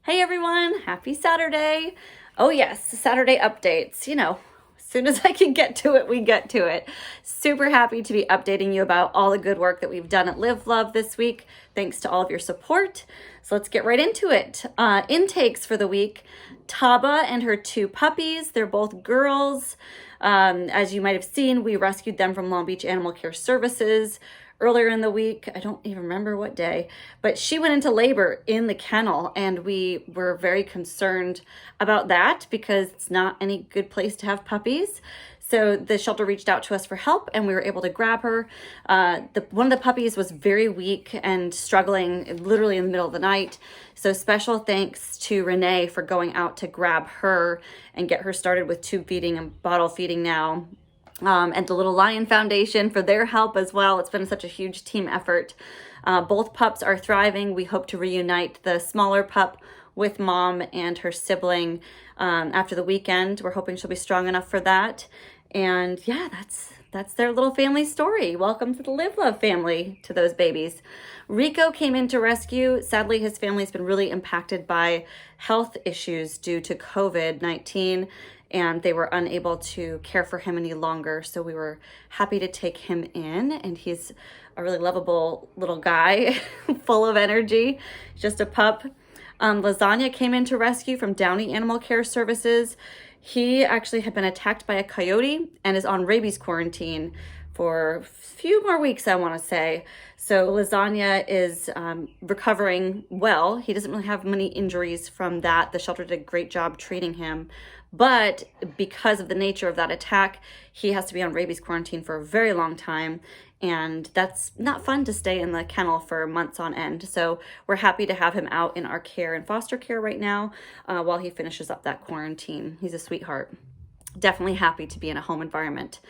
Hey everyone, happy Saturday. Oh yes, Saturday updates. As soon as I can get to it, we get to it. Super happy to be updating you about all the good work that we've done at Live Love this week. Thanks to all of your support. So let's get right into it. Intakes for the week. Taba and her two puppies. They're both girls. As you might have seen, we rescued them from Long Beach Animal Care Services earlier in the week. I don't even remember what day, but she went into labor in the kennel, and we were very concerned about that because it's not any good place to have puppies. So the shelter reached out to us for help, and we were able to grab her. One of the puppies was very weak and struggling literally in the middle of the night. So special thanks to Renee for going out to grab her and get her started with tube feeding and bottle feeding now. And the Little Lion Foundation for their help as well. It's been such a huge team effort. Both pups are thriving. We hope to reunite the smaller pup with mom and her sibling after the weekend. We're hoping she'll be strong enough for that. And yeah, that's their little family story. Welcome to the Live Love family, to those babies. Rico came in to rescue. Sadly, his family's been really impacted by health issues due to COVID-19. And they were unable to care for him any longer. So we were happy to take him in, and he's a really lovable little guy, full of energy, just a pup. Lasagna came in to rescue from Downey Animal Care Services. He actually had been attacked by a coyote and is on rabies quarantine for a few more weeks, I want to say. So Lasagna is recovering well. He doesn't really have many injuries from that. The shelter did a great job treating him. But because of the nature of that attack, he has to be on rabies quarantine for a very long time. And that's not fun to stay in the kennel for months on end. So we're happy to have him out in our care and foster care right now while he finishes up that quarantine. He's a sweetheart. Definitely happy to be in a home environment.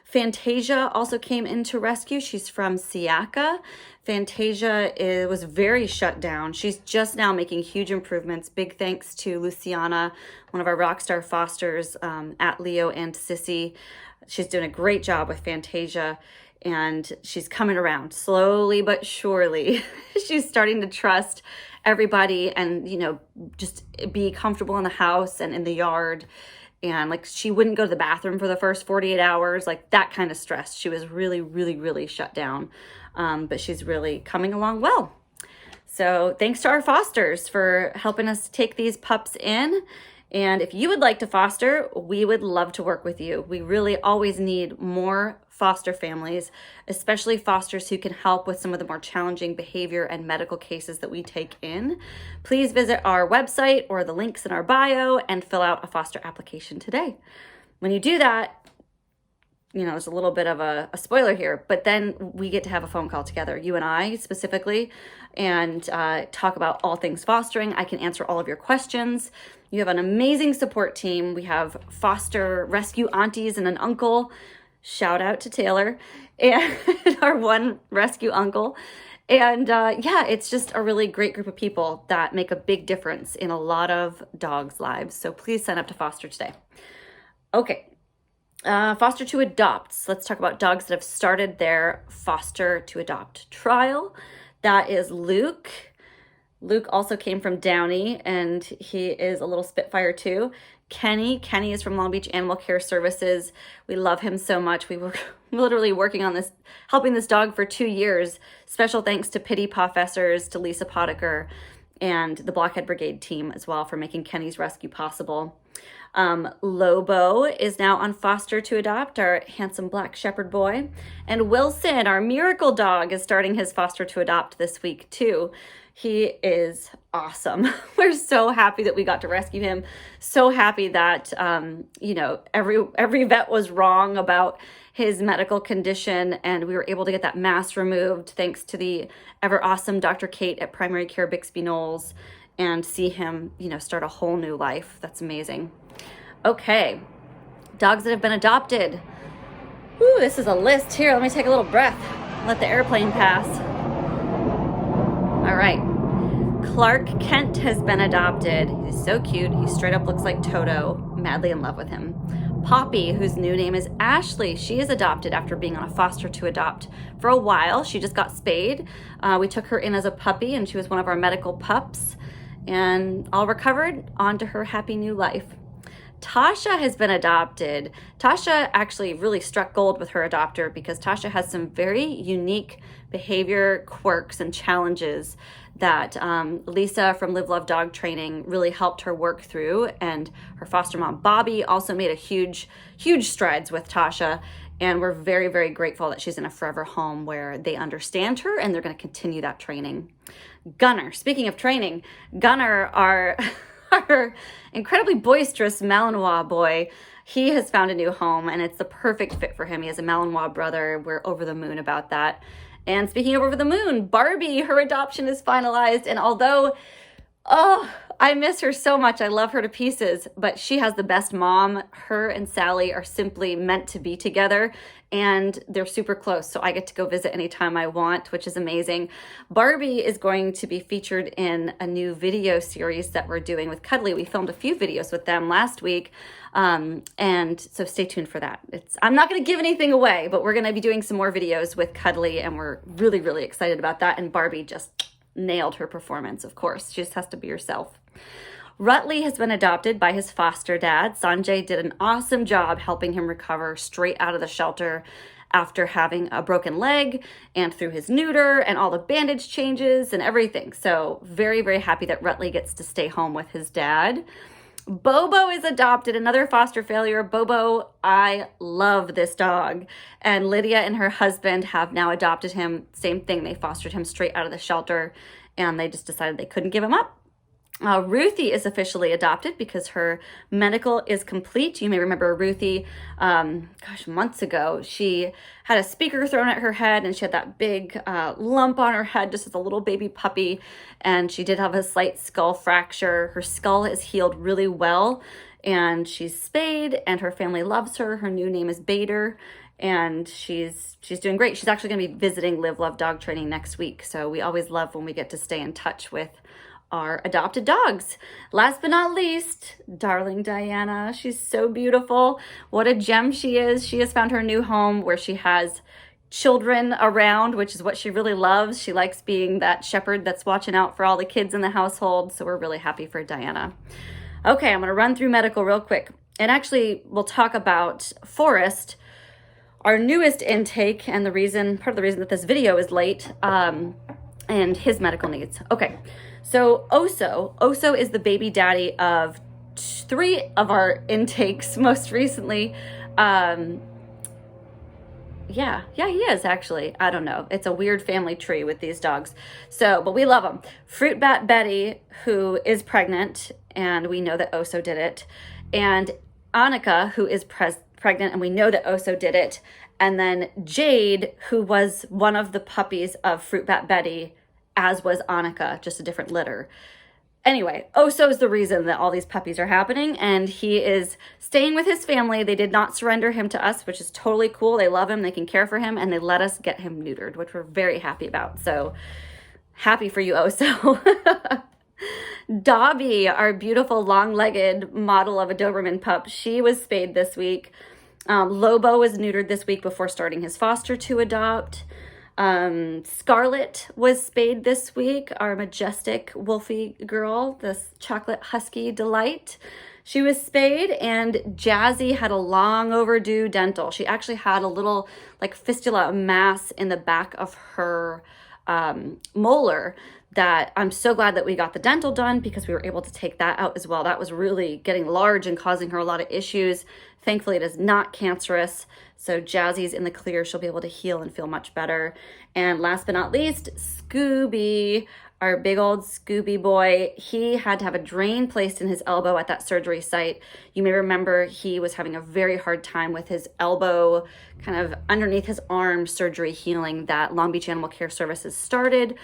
Fantasia also came in to rescue. She's from Seaaca. Fantasia was very shut down. She's just now making huge improvements. Big thanks to Luciana, one of our rockstar fosters at Leo and Sissy. She's doing a great job with Fantasia, and she's coming around slowly but surely. She's starting to trust everybody and, just be comfortable in the house and in the yard. And she wouldn't go to the bathroom for the first 48 hours, that kind of stress. She was really, really, really shut down. But she's really coming along well. So thanks to our fosters for helping us take these pups in. And if you would like to foster, we would love to work with you. We really always need more foster families, especially fosters who can help with some of the more challenging behavior and medical cases that we take in. Please visit our website or the links in our bio and fill out a foster application today. When you do that, there's a little bit of a spoiler here, but then we get to have a phone call together, you and I specifically, and talk about all things fostering. I can answer all of your questions. You have an amazing support team. We have foster rescue aunties and an uncle. Shout out to Taylor and our one rescue uncle. And it's just a really great group of people that make a big difference in a lot of dogs' lives. So please sign up to foster today. Okay. Foster to adopts. Let's talk about dogs that have started their foster to adopt trial. That is Luke. Luke also came from Downey, and he is a little Spitfire too. Kenny is from Long Beach Animal Care Services. We love him so much. We were literally working on this, helping this dog for 2 years. Special thanks to Pity Pawfessers, to Lisa Potiker, and the Blockhead Brigade team as well for making Kenny's rescue possible. Lobo is now on foster to adopt, our handsome black shepherd boy. And Wilson, our miracle dog, is starting his foster to adopt this week too. He is awesome. We're so happy that we got to rescue him. So happy that, every vet was wrong about his medical condition, and we were able to get that mass removed thanks to the ever awesome Dr. Kate at Primary Care Bixby Knowles, and see him, start a whole new life. That's amazing. Okay, dogs that have been adopted. Ooh, this is a list here. Let me take a little breath. Let the airplane pass. All right. Clark Kent has been adopted. He's so cute. He straight up looks like Toto. Madly in love with him. Poppy, whose new name is Ashley, she is adopted after being on a foster to adopt for a while. She just got spayed. We took her in as a puppy, and she was one of our medical pups. and all recovered, on to her happy new life. Tasha has been adopted. Tasha actually really struck gold with her adopter because Tasha has some very unique behavior quirks and challenges that Lisa from Live Love Dog Training really helped her work through. And her foster mom, Bobby, also made a huge strides with Tasha. And we're very, very grateful that she's in a forever home where they understand her and they're going to continue that training. Gunner, speaking of training, Gunner, our incredibly boisterous Malinois boy, he has found a new home and it's the perfect fit for him. He has a Malinois brother. We're over the moon about that. And speaking of over the moon, Barbie, her adoption is finalized. And although, I miss her so much, I love her to pieces, but she has the best mom. Her and Sally are simply meant to be together and they're super close. So I get to go visit anytime I want, which is amazing. Barbie is going to be featured in a new video series that we're doing with Cuddly. We filmed a few videos with them last week. And so stay tuned for that. I'm not going to give anything away, but we're going to be doing some more videos with Cuddly and we're really, really excited about that. And Barbie just nailed her performance, of course. She just has to be herself. Rutlee has been adopted by his foster dad. Sanjay did an awesome job helping him recover straight out of the shelter after having a broken leg and through his neuter and all the bandage changes and everything. So very, very happy that Rutlee gets to stay home with his dad. BoBo is adopted, another foster failure. BoBo, I love this dog. And Lydia and her husband have now adopted him. Same thing, they fostered him straight out of the shelter and they just decided they couldn't give him up. Ruthie is officially adopted because her medical is complete. You may remember Ruthie, months ago, she had a speaker thrown at her head and she had that big lump on her head just as a little baby puppy. And she did have a slight skull fracture. Her skull is healed really well and she's spayed and her family loves her. Her new name is Bader and she's doing great. She's actually going to be visiting Live Love Dog Training next week. So we always love when we get to stay in touch with our adopted dogs. Last but not least, darling Diana. She's so beautiful. What a gem she is. She has found her new home where she has children around, which is what she really loves. She likes being that shepherd that's watching out for all the kids in the household. So we're really happy for Diana. Okay, I'm going to run through medical real quick. And actually, we'll talk about Forrest, our newest intake, and part of the reason that this video is late, and his medical needs. Okay. So Oso is the baby daddy of 3 of our intakes most recently. Yeah, he is actually. I don't know. It's a weird family tree with these dogs. But we love them. Fruit Bat Betty, who is pregnant, and we know that Oso did it. And Annika, who is pregnant, and we know that Oso did it. And then Jade, who was one of the puppies of Fruit Bat Betty, as was Annika, just a different litter. Anyway, Oso is the reason that all these puppies are happening, and he is staying with his family. They did not surrender him to us, which is totally cool. They love him, they can care for him, and they let us get him neutered, which we're very happy about. So happy for you, Oso. Dobby, our beautiful long-legged model of a Doberman pup, she was spayed this week. Lobo was neutered this week before starting his foster to adopt. Scarlett was spayed this week, our majestic wolfie girl, this chocolate husky delight. She was spayed, and Jazzy had a long overdue dental. She actually had a little fistula mass in the back of her molar that I'm so glad that we got the dental done because we were able to take that out as well. That was really getting large and causing her a lot of issues. Thankfully, it is not cancerous. So Jazzy's in the clear. She'll be able to heal and feel much better. And last but not least, Scooby, our big old Scooby boy. He had to have a drain placed in his elbow at that surgery site. You may remember he was having a very hard time with his elbow, kind of underneath his arm surgery healing that Long Beach Animal Care Services started.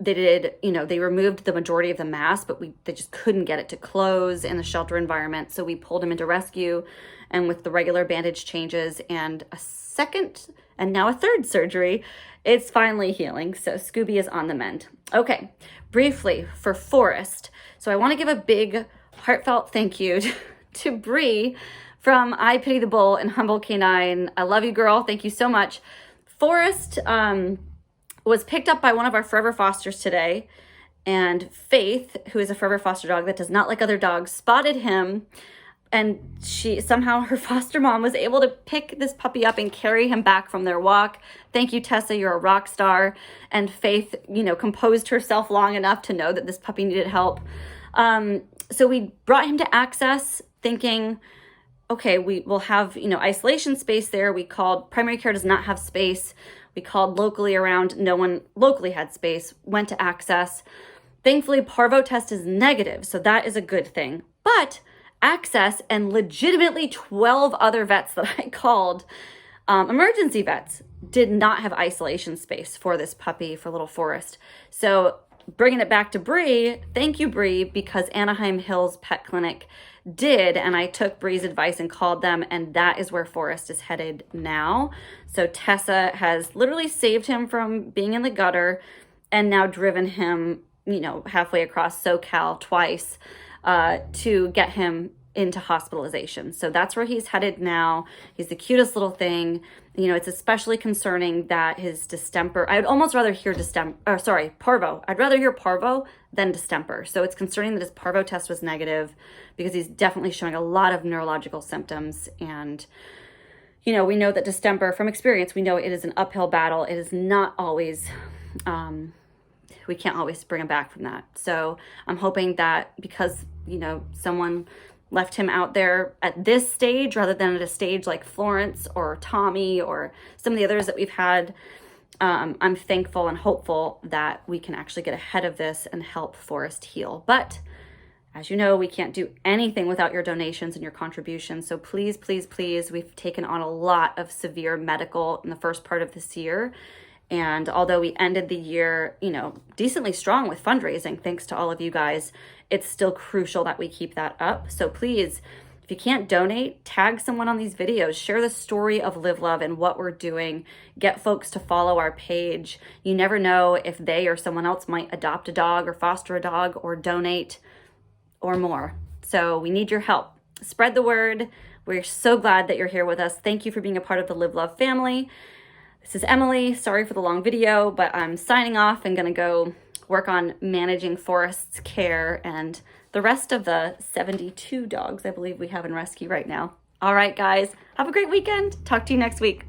They removed the majority of the mass, but they just couldn't get it to close in the shelter environment. So we pulled him into rescue, and with the regular bandage changes and a second and now a third surgery, it's finally healing. So Scooby is on the mend. Okay, briefly for Forrest. So I want to give a big heartfelt thank you to Bree from I Pity the Bull and Humble Canine. I love you, girl. Thank you so much. Forrest was picked up by one of our forever fosters today, And Faith, who is a forever foster dog that does not like other dogs, spotted him, and her foster mom was able to pick this puppy up and carry him back from their walk. Thank you, Tessa, you're a rock star. And Faith, composed herself long enough to know that this puppy needed help. So we brought him to Access thinking, okay, we will have, isolation space there. We called, primary care does not have space. We called locally around, no one locally had space, went to Access. Thankfully, parvo test is negative, so that is a good thing. But Access and legitimately 12 other vets that I called, emergency vets, did not have isolation space for this puppy, for little Forrest. So bringing it back to Bree, thank you, Bree, because Anaheim Hills Pet Clinic did, and I took Bree's advice and called them, and that is where Forrest is headed now. So Tessa has literally saved him from being in the gutter and now driven him, halfway across SoCal twice to get him into hospitalization. So that's where he's headed now. He's the cutest little thing. It's especially concerning that his distemper, I'd almost rather hear parvo. I'd rather hear parvo than distemper. So it's concerning that his parvo test was negative because he's definitely showing a lot of neurological symptoms. And, we know that distemper, from experience, we know it is an uphill battle. It is not always, we can't always bring him back from that. So I'm hoping that because, someone left him out there at this stage rather than at a stage like Florence or Tommy or some of the others that we've had, I'm thankful and hopeful that we can actually get ahead of this and help Forrest heal. But as you know, we can't do anything without your donations and your contributions. So please, please, please, we've taken on a lot of severe medical in the first part of this year. And although we ended the year, decently strong with fundraising, thanks to all of you guys, it's still crucial that we keep that up. So please, if you can't donate, tag someone on these videos, share the story of Live Love and what we're doing, get folks to follow our page. You never know if they or someone else might adopt a dog or foster a dog or donate or more. So we need your help. Spread the word. We're so glad that you're here with us. Thank you for being a part of the Live Love family. This is Emily. Sorry for the long video, but I'm signing off and gonna go work on managing Forrest's care and the rest of the 72 dogs I believe we have in rescue right now. All right, guys, have a great weekend. Talk to you next week.